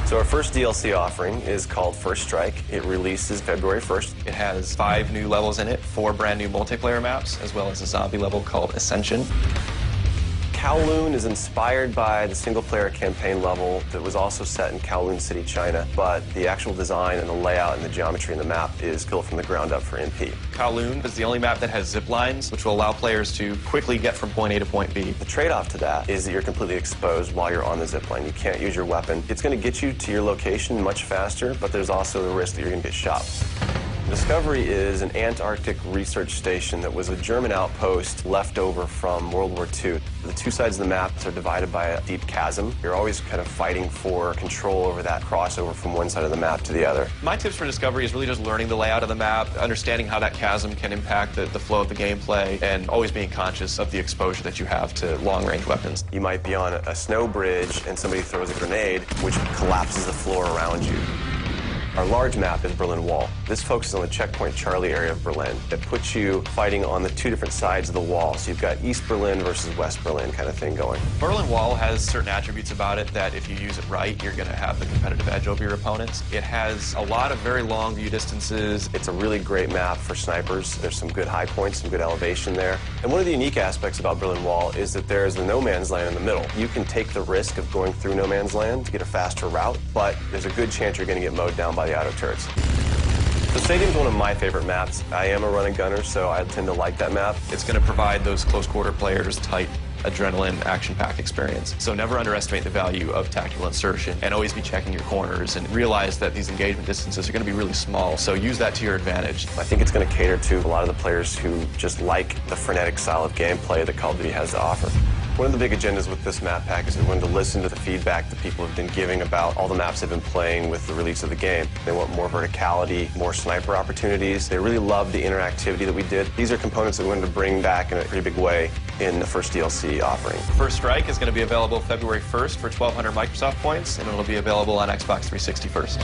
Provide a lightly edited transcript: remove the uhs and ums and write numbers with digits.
So our first DLC offering is called First Strike. It releases February 1st. It has 5 new levels in it, 4 brand new multiplayer maps, as well as a zombie level called Ascension. Kowloon is inspired by the single-player campaign level that was also set in Kowloon City, China, but the actual design and the layout and the geometry in the map is built from the ground up for MP. Kowloon is the only map that has zip lines, which will allow players to quickly get from point A to point B. The trade-off to that is that you're completely exposed while you're on the zip line. You can't use your weapon. It's going to get you to your location much faster, but there's also the risk that you're going to get shot. Discovery is an Antarctic research station that was a German outpost left over from World War II. The two sides of the map are divided by a deep chasm. You're always kind of fighting for control over that crossover from one side of the map to the other. My tips for Discovery is really just learning the layout of the map, understanding how that chasm can impact the flow of the gameplay, and always being conscious of the exposure that you have to long-range weapons. You might be on a snow bridge and somebody throws a grenade, which collapses the floor around you. Our large map is Berlin Wall. This focuses on the checkpoint Charlie area of Berlin. It puts you fighting on the two different sides of the wall. So you've got East Berlin versus West Berlin kind of thing going. Berlin Wall has certain attributes about it that if you use it right, you're going to have the competitive edge over your opponents. It has a lot of very long view distances. It's a really great map for snipers. There's some good high points, some good elevation there. And one of the unique aspects about Berlin Wall is that there's the no man's land in the middle. You can take the risk of going through no man's land to get a faster route, but there's a good chance you're going to get mowed down by the auto turrets. The stadium's one of my favorite maps. I am a run and gunner, so I tend to like that map. It's going to provide those close quarter players tight adrenaline action-packed experience. So never underestimate the value of tactical insertion, and always be checking your corners and realize that these engagement distances are going to be really small, so use that to your advantage. I think it's going to cater to a lot of the players who just like the frenetic style of gameplay that Call of Duty has to offer. One of the big agendas with this map pack is we wanted to listen to the feedback that people have been giving about all the maps they've been playing with the release of the game. They want more verticality, more sniper opportunities. They really love the interactivity that we did. These are components that we wanted to bring back in a pretty big way in the first DLC offering. First Strike is going to be available February 1st for 1,200 Microsoft points, and it'll be available on Xbox 360 first.